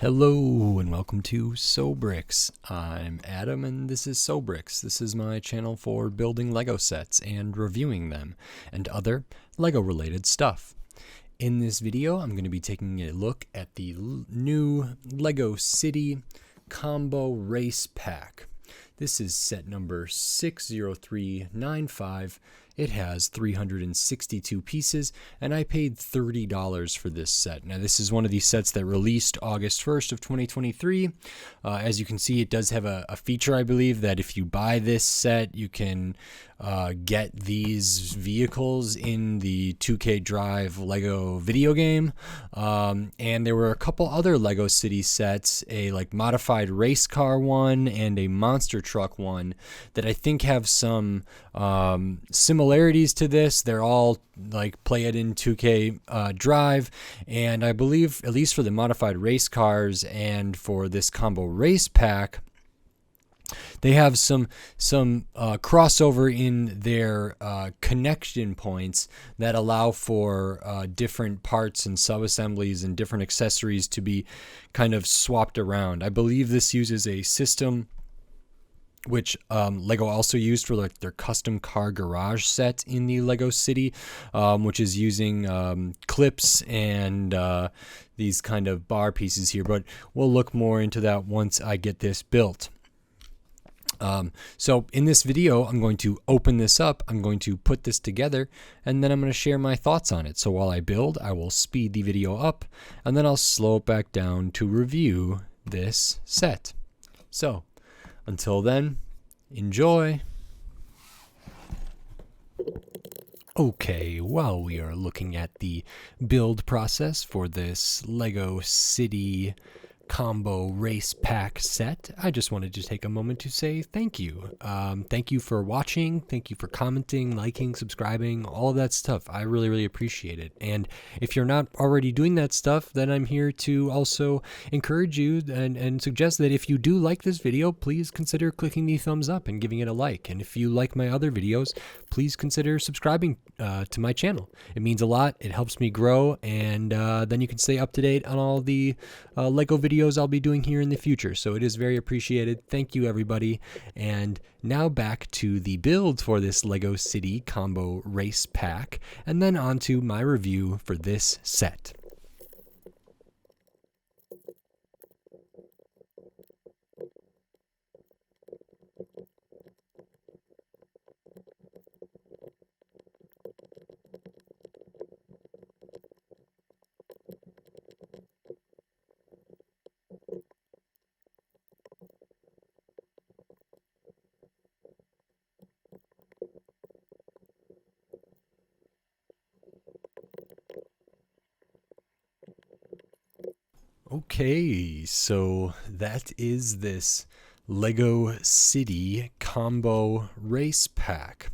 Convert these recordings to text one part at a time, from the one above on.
Hello and welcome to Sobrix. I'm Adam and this is Sobrix. This is my channel for building Lego sets and reviewing them and other Lego related stuff. In this video I'm going to be taking a look at the new Lego City Combo Race Pack. This is set number 60395. It has 362 pieces, and I paid $30 for this set. Now, this is one of these sets that released August 1st of 2023. As you can see, it does have a feature, I believe, that if you buy this set, you can get these vehicles in the 2K Drive Lego video game. And there were a couple other Lego City sets, a modified race car one and a monster truck one that I think have some similarities to this. They're all play it in 2K Drive, and I believe at least for the modified race cars and for this combo race pack, they have some crossover in their connection points that allow for different parts and sub-assemblies and different accessories to be kind of swapped around. I believe this uses a system which Lego also used for their custom car garage set in the Lego City, which is using clips and these kind of bar pieces here. But we'll look more into that once I get this built. So in this video, I'm going to open this up, I'm going to put this together, and then I'm going to share my thoughts on it. So while I build, I will speed the video up, and then I'll slow it back down to review this set. So until then, enjoy. Okay, while we are looking at the build process for this Lego City Combo Race Pack set, I just wanted to take a moment to say thank you. Thank you for watching, thank you for commenting, liking, subscribing, all of that stuff. I really appreciate it. And if you're not already doing that stuff, then I'm here to also encourage you and suggest that if you do like this video, please consider clicking the thumbs up and giving it a like. And if you like my other videos, please consider subscribing to my channel. It means a lot, it helps me grow, and then you can stay up to date on all the Lego videos I'll be doing here in the future. So it is very appreciated. Thank you, everybody. And now back to the build for this Lego City Combo Race Pack, and then on to my review for this set. Okay, so that is this Lego City Combo Race Pack.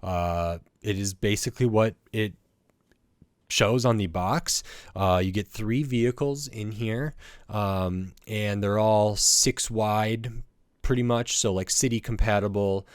It is basically what it shows on the box. You get 3 vehicles in here, and they're all 6 wide pretty much, so city compatible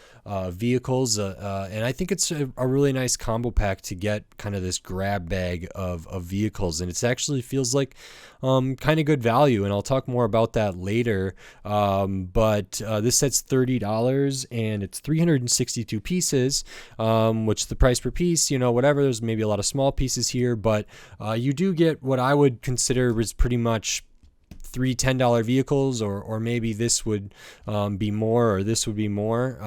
vehicles, and I think it's a really nice combo pack to get kind of this grab bag of vehicles, and it actually feels like kind of good value, and I'll talk more about that later. But this set's $30 and it's 362 pieces, which the price per piece, whatever, there's maybe a lot of small pieces here, but you do get what I would consider is pretty much 3 $10 vehicles, or maybe this would be more, or this would be more.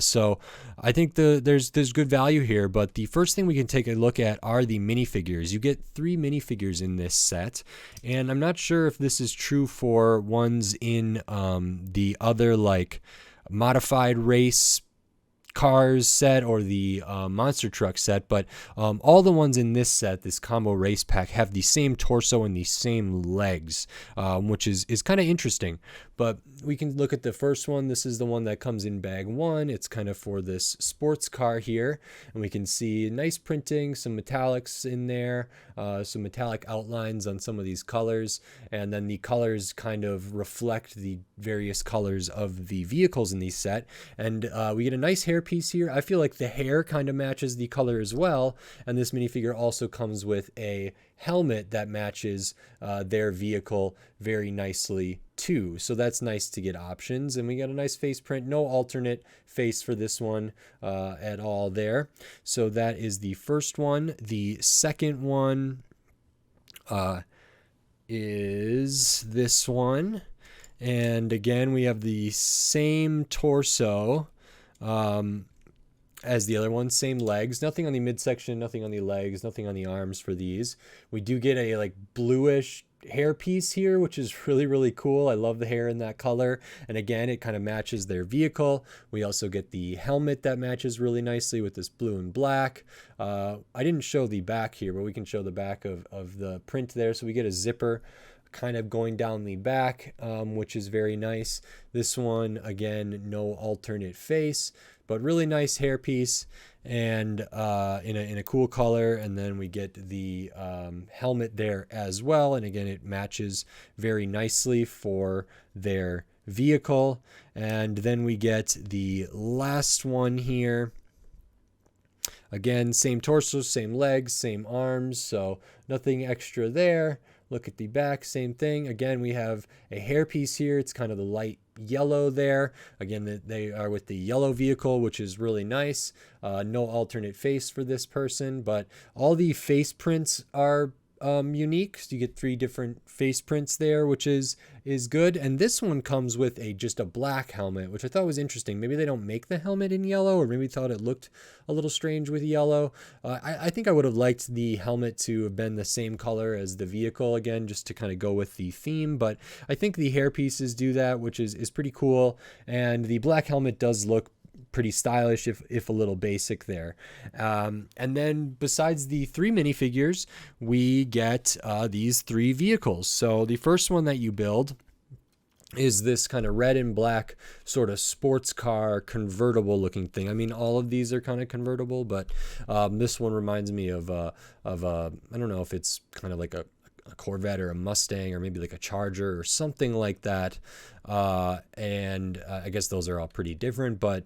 So I think there's good value here. But the first thing we can take a look at are the minifigures. You get 3 minifigures in this set, and I'm not sure if this is true for ones in the other modified race cars set or the monster truck set, but all the ones in this set, this combo race pack, have the same torso and the same legs, which is kind of interesting. But we can look at the first one. This is the one that comes in bag 1. It's kind of for this sports car here, and we can see nice printing, some metallics in there, some metallic outlines on some of these colors, and then the colors kind of reflect the various colors of the vehicles in the set. And we get a nice hairpin piece here. I feel like the hair kind of matches the color as well. And this minifigure also comes with a helmet that matches their vehicle very nicely too. So that's nice to get options. And we got a nice face print, no alternate face for this one at all there. So that is the first one. The second one is this one. And again, we have the same torso as the other one, same legs, nothing on the midsection, nothing on the legs, nothing on the arms for these. We do get a like bluish hair piece here, which is really, really cool. I love the hair in that color. And again, it kind of matches their vehicle. We also get the helmet that matches really nicely with this blue and black. I didn't show the back here, but we can show the back of the print there. So we get a zipper kind of going down the back, which is very nice. This one, again, no alternate face, but really nice hairpiece and in a cool color. And then we get the helmet there as well. And again, it matches very nicely for their vehicle. And then we get the last one here. Again, same torso, same legs, same arms, so nothing extra there. Look at the back, same thing. Again, we have a hairpiece here. It's kind of the light yellow there. Again, they are with the yellow vehicle, which is really nice. No alternate face for this person, but all the face prints are unique. So you get 3 different face prints there, which is good. And this one comes with just a black helmet, which I thought was interesting. Maybe they don't make the helmet in yellow, or maybe thought it looked a little strange with yellow. I think I would have liked the helmet to have been the same color as the vehicle again, just to kind of go with the theme. But I think the hair pieces do that, which is pretty cool. And the black helmet does look pretty stylish, if a little basic there. And then besides the 3 minifigures, we get these 3 vehicles. So the first one that you build is this kind of red and black sort of sports car convertible looking thing. I mean, all of these are kind of convertible, but this one reminds me of I don't know if it's kind of like a Corvette or a Mustang or maybe like a Charger or something like that. And I guess those are all pretty different, but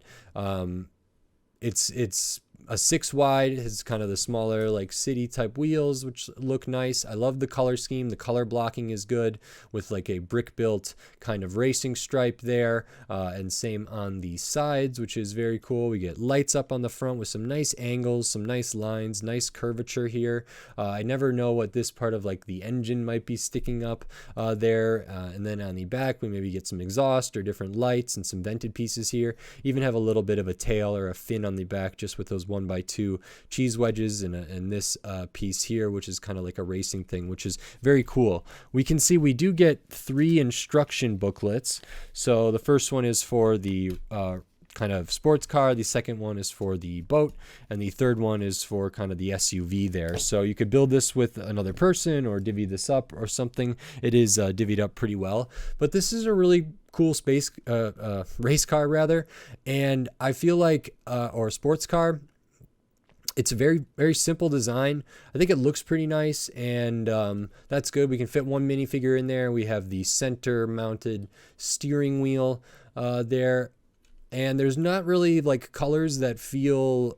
it's a 6 wide. It's kind of the smaller like city type wheels, which look nice. I love the color scheme. The color blocking is good with like a brick built kind of racing stripe there, and same on the sides, which is very cool. We get lights up on the front with some nice angles, some nice lines, nice curvature here. I never know what this part of like the engine might be sticking up there. And then on the back, we maybe get some exhaust or different lights and some vented pieces here. Even have a little bit of a tail or a fin on the back just with those 1x2 cheese wedges and this piece here, which is kind of like a racing thing, which is very cool. We can see we do get 3 instruction booklets. So the first one is for the kind of sports car, the second one is for the boat, and the third one is for kind of the SUV there. So you could build this with another person or divvy this up or something. It is divvied up pretty well, but this is a really cool race car rather, and I feel like or a sports car. It's a very, very simple design. I think it looks pretty nice, and that's good. We can fit 1 minifigure in there. We have the center mounted steering wheel there, and there's not really like colors that feel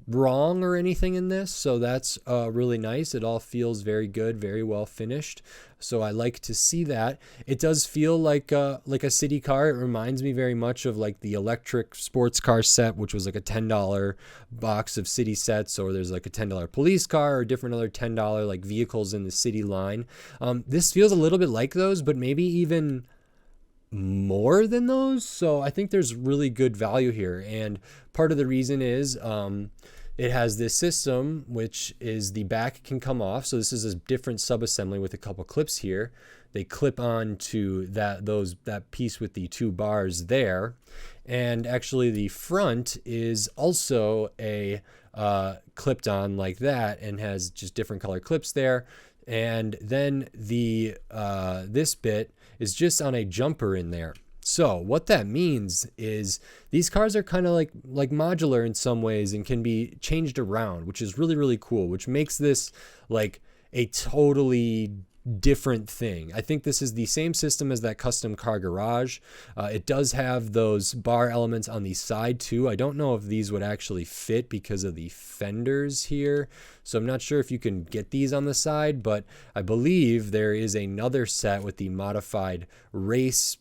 wrong or anything in this, so that's really nice. It all feels very good, very well finished, so I like to see that. It does feel like a city car. It reminds me very much of like the electric sports car set, which was like a $10 box of city sets, or there's like a $10 police car or different other $10 like vehicles in the city line. This feels a little bit like those, but maybe even more than those. So I think there's really good value here, and part of the reason is it has this system, which is the back can come off. So this is a different sub-assembly with a couple clips here. They clip on to that piece with the 2 bars there, and actually the front is also a clipped on like that and has just different color clips there. And then the this bit is just on a jumper in there. So what that means is these cars are kind of like modular in some ways and can be changed around, which is really, really cool, which makes this like a totally different thing. I think this is the same system as that custom car garage. It does have those bar elements on the side too. I don't know if these would actually fit because of the fenders here. So I'm not sure if you can get these on the side, but I believe there is another set with the modified race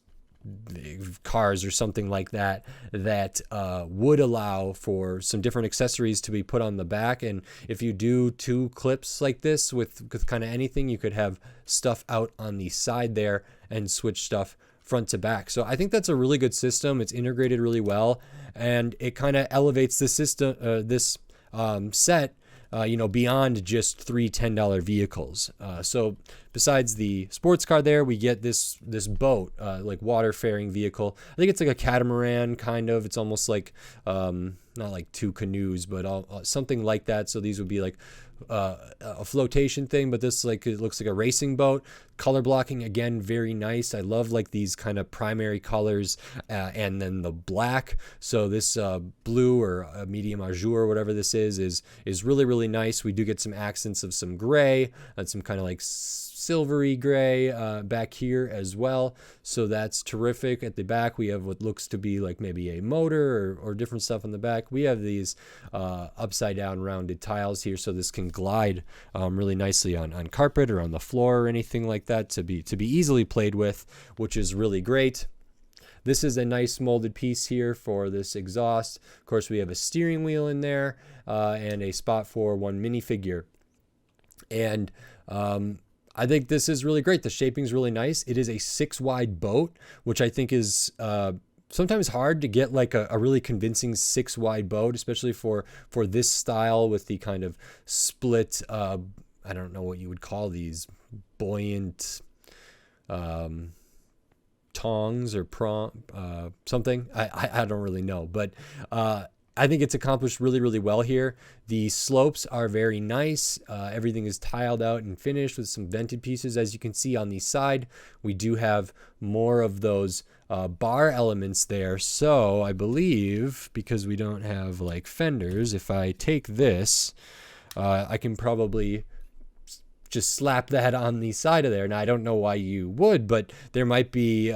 cars or something like that that would allow for some different accessories to be put on the back. And if you do two clips like this with kind of anything, you could have stuff out on the side there and switch stuff front to back. So I think that's a really good system. It's integrated really well, and it kind of elevates the system, this set, beyond just three $10 vehicles. So besides the sports car there, we get this boat, like water-faring vehicle. I think it's like a catamaran, kind of. It's almost like, not like two canoes, but something like that. So these would be like a flotation thing, but this, like, it looks like a racing boat. Color blocking, again, very nice. I love like these kind of primary colors, and then the black. So this blue or medium azure, whatever this is really, really nice. We do get some accents of some gray and some kind of like silvery gray back here as well. So that's terrific. At the back, we have what looks to be like maybe a motor or different stuff on the back. We have these upside down rounded tiles here, so this can glide really nicely on carpet or on the floor or anything like that to be easily played with, which is really great. This is a nice molded piece here for this exhaust. Of course, we have a steering wheel in there and a spot for one minifigure. And I think this is really great. The shaping is really nice. It is a 6-wide boat, which I think is sometimes hard to get like a really convincing 6-wide boat, especially for this style with the kind of split, I don't know what you would call these, buoyant tongs or something. I don't really know, but I think it's accomplished really, really well here. The slopes are very nice. Everything is tiled out and finished with some vented pieces. As you can see on the side, we do have more of those bar elements there. So I believe, because we don't have like fenders, if I take this, I can probably just slap that on the side of there. Now, I don't know why you would, but there might be,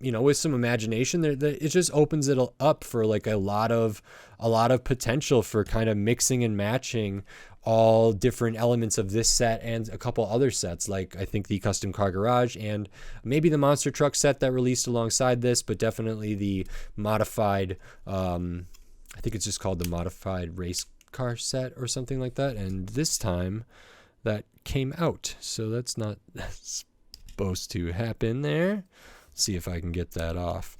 with some imagination, it just opens it up for like a lot of potential for kind of mixing and matching all different elements of this set and a couple other sets, like I think the custom car garage and maybe the monster truck set that released alongside this, but definitely the modified, I think it's just called the modified race car set or something like that. And this time that came out, so that's not supposed to happen there. Let's see if I can get that off.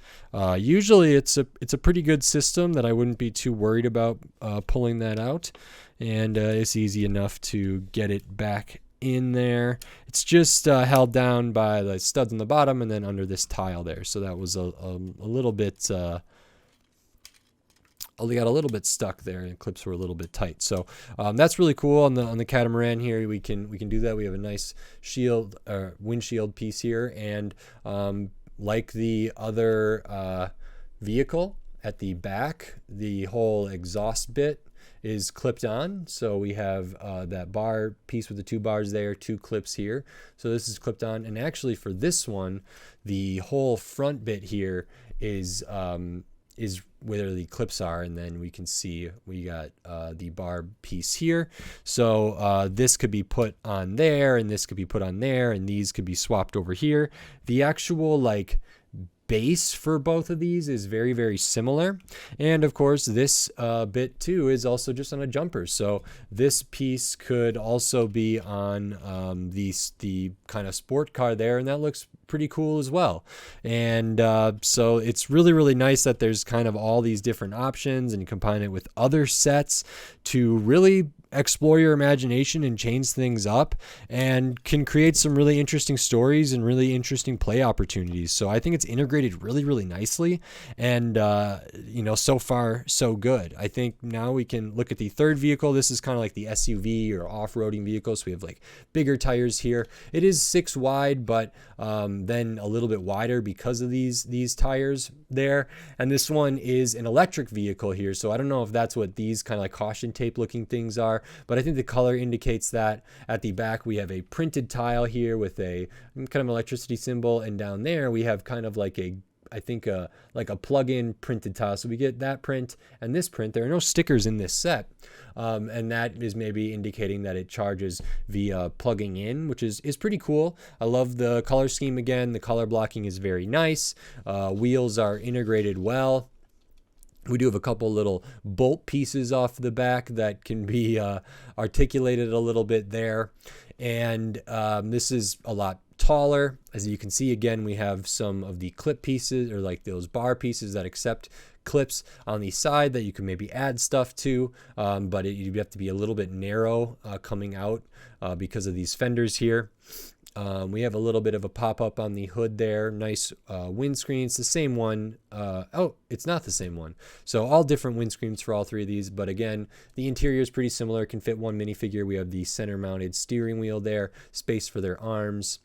Usually it's a pretty good system that I wouldn't be too worried about pulling that out, and it's easy enough to get it back in there. It's just held down by the studs on the bottom and then under this tile there, so that was a little bit only got a little bit stuck there, and clips were a little bit tight. So that's really cool on the catamaran here. We can do that. We have a nice windshield piece here, and like the other vehicle at the back, the whole exhaust bit is clipped on. So we have that bar piece with the 2 bars there, 2 clips here. So this is clipped on, and actually for this one, the whole front bit here is where the clips are, and then we can see we got the bar piece here. So this could be put on there, and this could be put on there, and these could be swapped over here. The actual like base for both of these is very, very similar, and of course this bit too is also just on a jumper. So this piece could also be on the kind of sport car there, and that looks pretty cool as well. And so it's really, really nice that there's kind of all these different options, and you combine it with other sets to really explore your imagination and change things up, and can create some really interesting stories and really interesting play opportunities. So I think it's integrated really, really nicely, and so far so good. I think now we can look at the third vehicle. This is kind of like the SUV or off-roading vehicle, so we have like bigger tires here. It is 6 wide, but then a little bit wider because of these tires there. And this one is an electric vehicle here, so I don't know if that's what these kind of like caution tape looking things are. car, but I think the color indicates that. At the back, we have a printed tile here with a kind of electricity symbol, and down there we have kind of like I think like a plug-in printed tile. So we get that print and this print. There are no stickers in this set. And that is maybe indicating that it charges via plugging in, which is pretty cool. I love the color scheme again. The color blocking is very nice. Wheels are integrated well. We do have a couple little bolt pieces off the back that can be articulated a little bit there. And this is a lot taller. As you can see, again, we have some of the clip pieces, or like those bar pieces that accept clips on the side that you can maybe add stuff to, but you have to be a little bit narrow coming out because of these fenders here. We have a little bit of a pop-up on the hood there. Nice windscreen. It's the same one. Oh, it's not the same one. So all different windscreens for all three of these. But again, the interior is pretty similar. It can fit one minifigure. We have the center-mounted steering wheel there. Space for their arms.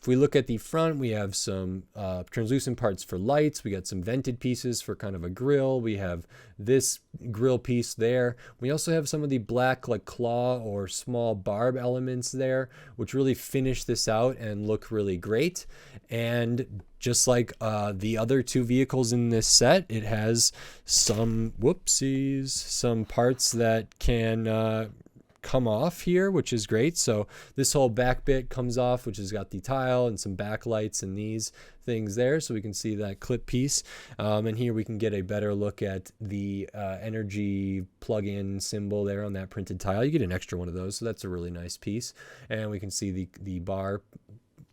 If we look at the front, we have some translucent parts for lights. We got some vented pieces for kind of a grill. We have this grill piece there. We also have some of the black like claw or small barb elements there, which really finish this out and look really great. And just like the other two vehicles in this set, it has some some parts that can come off here, which is great. So this whole back bit comes off, which has got the tile and some backlights and these things there, so we can see that clip piece. And here we can get a better look at the energy plug-in symbol there on that printed tile. You get an extra one of those, so that's a really nice piece. And we can see the bar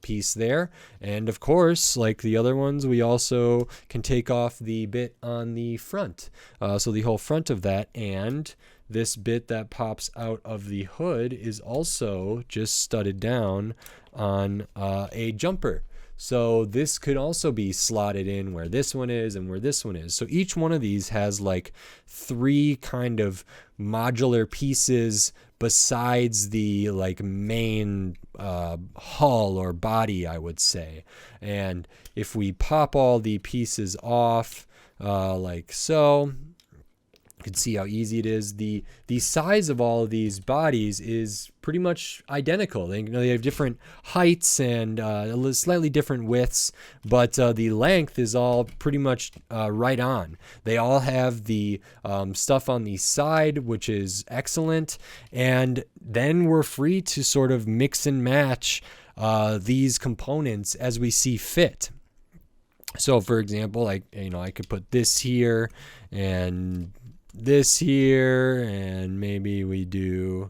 piece there. And of course, like the other ones, we also can take off the bit on the front. So the whole front of that, and this bit that pops out of the hood is also just studded down on a jumper. So this could also be slotted in where this one is and where this one is. So each one of these has like three kind of modular pieces besides the like main hull or body, I would say. And if we pop all the pieces off like so, you can see how easy it is. The size of all of these bodies is pretty much identical. They have different heights and slightly different widths, but the length is all pretty much right on. They all have the stuff on the side, which is excellent. And then we're free to sort of mix and match these components as we see fit. So for example, like, I could put this here and this here, and maybe we do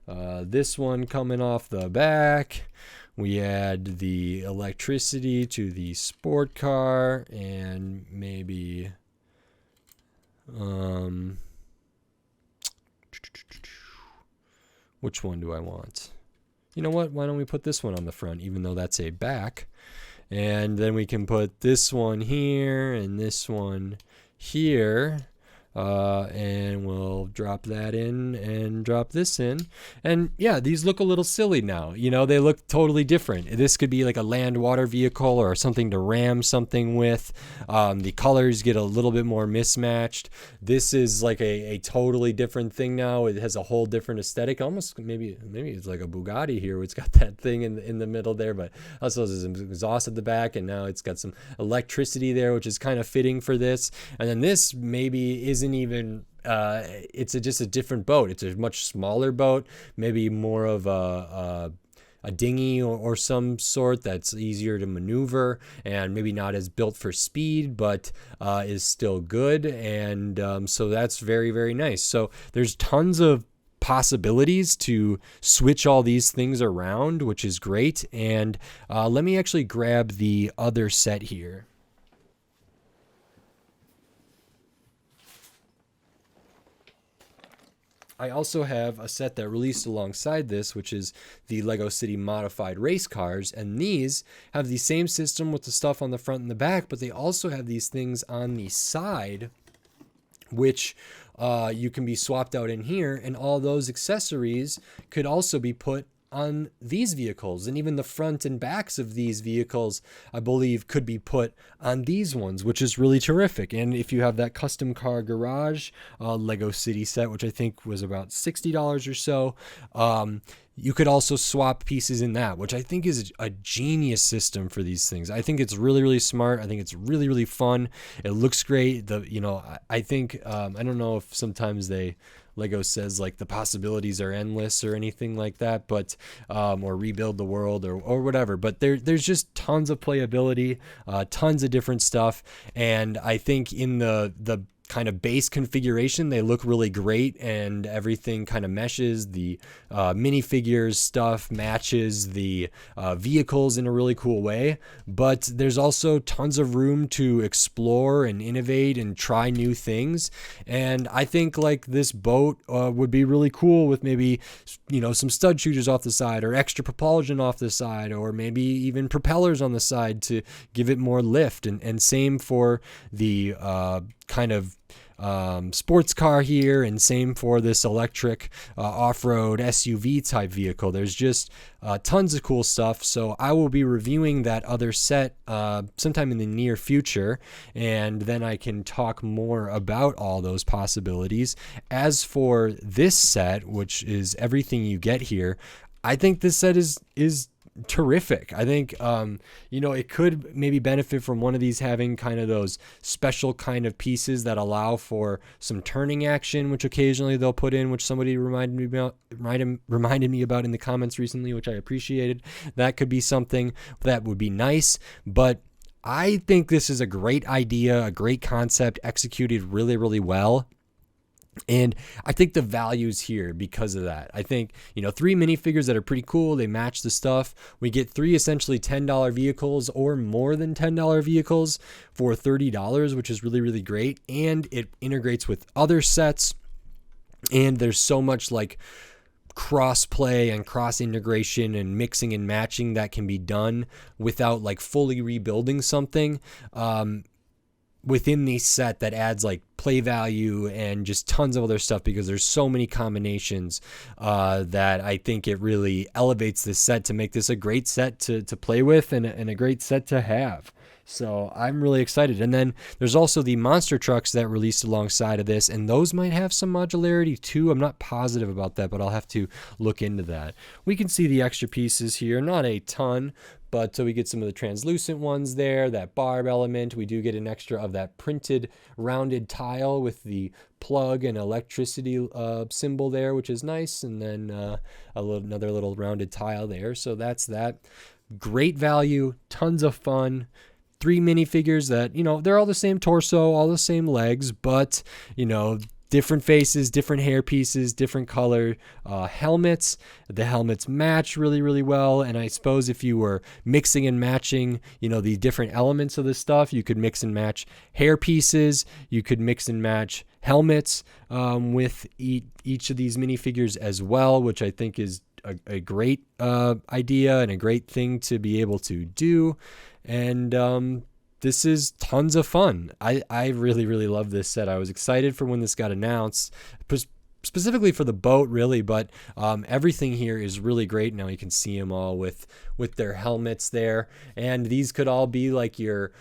this one coming off the back. We add the electricity to the sport car, and maybe which one do I want? You know what? Why don't we put this one on the front, even though that's a back? And then we can put this one here and this one here. And we'll drop that in and drop this in. And yeah, these look a little silly now. They look totally different. This could be like a land water vehicle or something to ram something with. The colors get a little bit more mismatched. This is like a totally different thing now. It has a whole different aesthetic. Almost maybe it's like a Bugatti here. It's got that thing in the middle there, but also there's some exhaust at the back, and now it's got some electricity there, which is kind of fitting for this. And then this maybe isn't even it's just a different boat. It's a much smaller boat, maybe more of a dinghy or some sort that's easier to maneuver, and maybe not as built for speed, but is still good. And so that's very, very nice. So there's tons of possibilities to switch all these things around, which is great. And let me actually grab the other set here. I also have a set that released alongside this, which is the Lego City Modified Race Cars. And these have the same system with the stuff on the front and the back, but they also have these things on the side, which you can be swapped out in here. And all those accessories could also be put on these vehicles, and even the front and backs of these vehicles, I believe, could be put on these ones, which is really terrific. And if you have that custom car garage Lego City set, which I think was about $60 or so, you could also swap pieces in that, which I think is a genius system for these things. I think it's really, really smart. I think it's really, really fun. It looks great. I think, I don't know if sometimes Lego says like the possibilities are endless or anything like that, but or rebuild the world or whatever. But there's just tons of playability, tons of different stuff, and I think in the kind of base configuration, they look really great, and everything kind of meshes. The minifigures stuff matches the vehicles in a really cool way, but there's also tons of room to explore and innovate and try new things. And I think like this boat would be really cool with maybe, some stud shooters off the side, or extra propulsion off the side, or maybe even propellers on the side to give it more lift. And same for the kind of sports car here, and same for this electric off-road SUV type vehicle. There's just tons of cool stuff. So I will be reviewing that other set sometime in the near future, and then I can talk more about all those possibilities. As for this set, which is everything you get here, I think this set is terrific. I think it could maybe benefit from one of these having kind of those special kind of pieces that allow for some turning action, which occasionally they'll put in, which somebody reminded me about in the comments recently, which I appreciated. That could be something that would be nice, but I think this is a great idea, a great concept, executed really, really well. And I think the value's here because of that. I think, 3 minifigures that are pretty cool. They match the stuff. We get 3 essentially $10 vehicles or more than $10 vehicles for $30, which is really, really great. And it integrates with other sets. And there's so much like cross play and cross integration and mixing and matching that can be done without like fully rebuilding something within the set, that adds like play value and just tons of other stuff, because there's so many combinations that I think it really elevates this set to make this a great set to play with and a great set to have. So I'm really excited. And then there's also the monster trucks that released alongside of this, and those might have some modularity too. I'm not positive about that, but I'll have to look into that. We can see the extra pieces here, not a ton, but we get some of the translucent ones there, that barb element. We do get an extra of that printed rounded tile with the plug and electricity symbol there, which is nice. And then another little rounded tile there. So that's that. Great value, tons of fun. 3 minifigures that, they're all the same torso, all the same legs, but, different faces, different hair pieces, different color helmets. The helmets match really, really well. And I suppose if you were mixing and matching, the different elements of the stuff, you could mix and match hair pieces. You could mix and match helmets with each of these minifigures as well, which I think is a great idea and a great thing to be able to do. And this is tons of fun. I really, really love this set. I was excited for when this got announced, specifically for the boat, really, but everything here is really great. Now you can see them all with their helmets there, and these could all be like your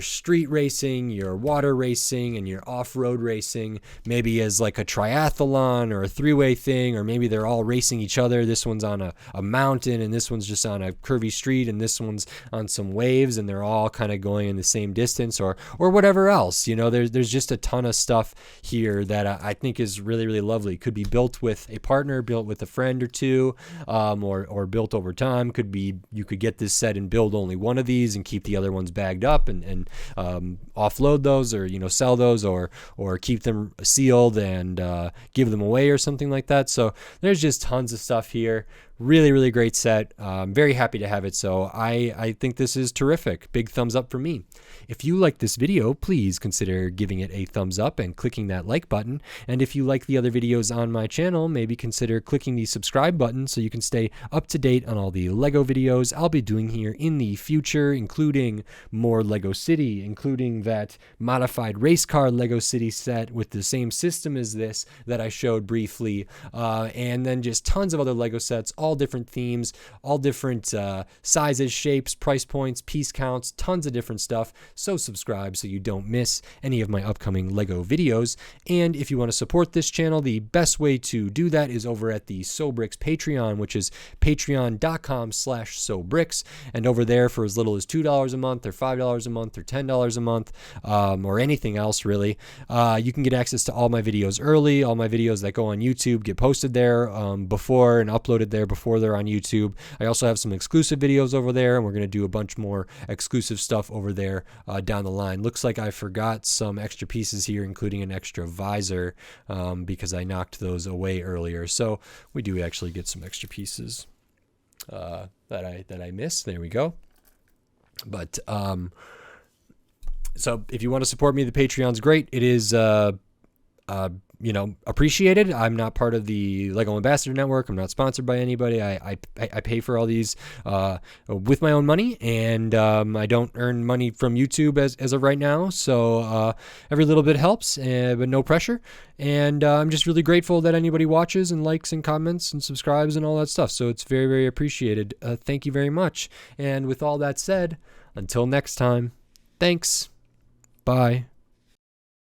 street racing, your water racing, and your off-road racing, maybe as like a triathlon or a 3-way thing, or maybe they're all racing each other. This one's on a mountain, and this one's just on a curvy street, and this one's on some waves, and they're all kind of going in the same distance, or whatever else. There's just a ton of stuff here that I think is really, really lovely. Could be built with a partner, built with a friend or two, or built over time. You could get this set and build only one of these and keep the other ones bagged up and offload those, or sell those, or keep them sealed and give them away or something like that. So there's just tons of stuff here. Really, really great set. I'm very happy to have it. So I think this is terrific. Big thumbs up for me. If you like this video, please consider giving it a thumbs up and clicking that like button. And if you like the other videos on my channel, maybe consider clicking the subscribe button so you can stay up to date on all the Lego videos I'll be doing here in the future, including more Lego City, including that modified race car Lego City set with the same system as this that I showed briefly, and then just tons of other Lego sets all all different themes, all different sizes, shapes, price points, piece counts, tons of different stuff. So subscribe so you don't miss any of my upcoming Lego videos. And if you want to support this channel, the best way to do that is over at the SoBricks Patreon, which is patreon.com/SoBricks. And over there, for as little as $2 a month or $5 a month or $10 a month, or anything else really, you can get access to all my videos early. All my videos that go on YouTube get posted there before and uploaded there before they're on YouTube. I also have some exclusive videos over there, and we're going to do a bunch more exclusive stuff over there down the line. Looks like I forgot some extra pieces here, including an extra visor, because I knocked those away earlier. So we do actually get some extra pieces that I missed. There we go. But so if you want to support me, the Patreon's great. It is appreciated. I'm not part of the Lego Ambassador Network. I'm not sponsored by anybody. I pay for all these with my own money, and I don't earn money from YouTube as of right now. So every little bit helps, but no pressure. And I'm just really grateful that anybody watches and likes and comments and subscribes and all that stuff. So it's very, very appreciated. Thank you very much. And with all that said, until next time, thanks. Bye.